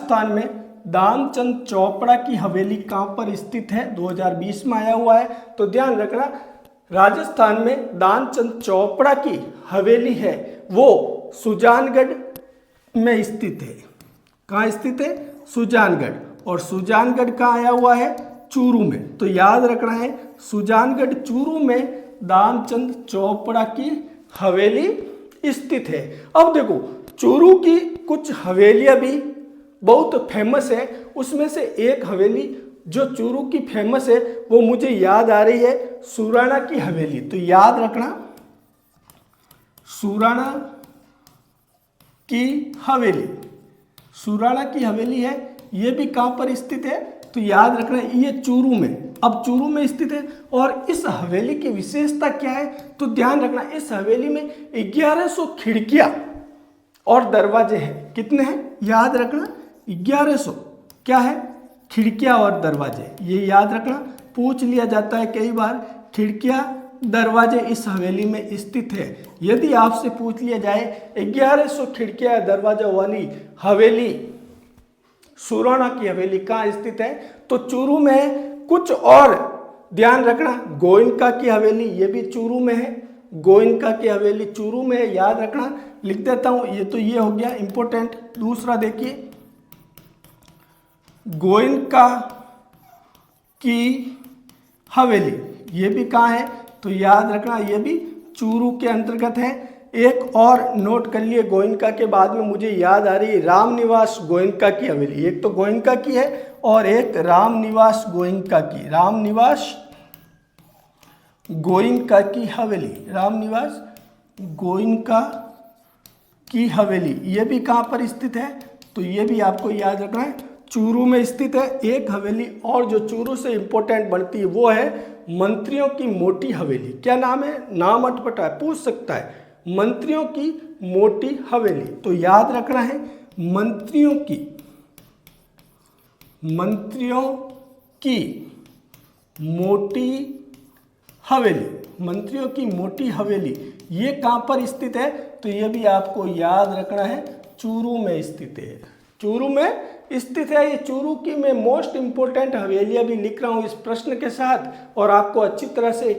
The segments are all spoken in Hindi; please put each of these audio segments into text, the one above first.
राजस्थान में दानचंद चोपड़ा की हवेली कहाँ पर स्थित है? 2020 में आया हुआ है। तो ध्यान रखना, राजस्थान में दानचंद चोपड़ा की हवेली है वो सुजानगढ़ में स्थित है। कहाँ स्थित है? सुजानगढ़। और सुजानगढ़ कहाँ आया हुआ है? चूरू में। तो याद रखना है, सुजानगढ़ चूरू में दानचंद चोपड़ा की हवेली स्थित है। अब देखो, चूरू की कुछ हवेलियां भी बहुत फेमस है। उसमें से एक हवेली जो चूरू की फेमस है वो मुझे याद आ रही है, सुराणा की हवेली। तो याद रखना, सुराणा की हवेली, सुराणा की हवेली है। ये भी कहाँ पर स्थित है? तो याद रखना, ये चूरू में, अब चूरू में स्थित है। और इस हवेली की विशेषता क्या है? तो ध्यान रखना, इस हवेली में 1100 खिड़कियां और दरवाजे हैं। कितने हैं? याद रखना, 1100 क्या है? खिड़कियां और दरवाजे। ये याद रखना, पूछ लिया जाता है कई बार, खिड़कियां दरवाजे इस हवेली में स्थित है। यदि आपसे पूछ लिया जाए 1100 खिड़कियां दरवाजा वाली हवेली सुराणा की हवेली कहाँ स्थित है, तो चूरू में है। कुछ और ध्यान रखना, गोयनका की हवेली ये भी चूरू में है। गोयनका की हवेली चूरू में है, याद रखना, लिख देता हूं। ये तो ये हो गया इंपॉर्टेंट। दूसरा देखिए, गोयनका की हवेली ये भी कहाँ है? तो याद रखना, ये भी चूरू के अंतर्गत है। एक और नोट कर लिए, गोयनका के बाद में मुझे याद आ रही है रामनिवास गोयनका की हवेली। एक तो गोयनका की है और एक रामनिवास गोयनका की, रामनिवास गोयनका की हवेली, रामनिवास गोयनका की हवेली ये भी कहाँ पर स्थित है? तो ये भी आपको याद रखना है, चूरू में स्थित है। एक हवेली और जो चूरू से इंपॉर्टेंट बनती है वो है मंत्रियों की मोटी हवेली। क्या नाम है? नाम अटपटा है, पूछ सकता है, मंत्रियों की मोटी हवेली। तो याद रखना है, मंत्रियों की मोटी हवेली, मंत्रियों की मोटी हवेली ये कहाँ पर स्थित है? तो ये भी आपको याद रखना है, चूरू में स्थित है। चूरू में स्थित है। ये चूरू की मैं मोस्ट इंपोर्टेंट हवेलियां भी लिख रहा हूँ इस प्रश्न के साथ, और आपको अच्छी तरह से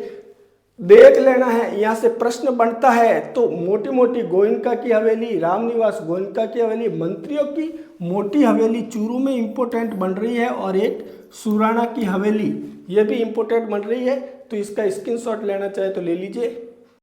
देख लेना है। यहाँ से प्रश्न बनता है तो मोटी मोटी गोयनका की हवेली, रामनिवास गोयनका की हवेली, मंत्रियों की मोटी हवेली चूरू में इंपॉर्टेंट बन रही है, और एक सुराणा की हवेली ये भी इंपॉर्टेंट बन रही है। तो इसका स्क्रीनशॉट लेना चाहे तो ले लीजिए।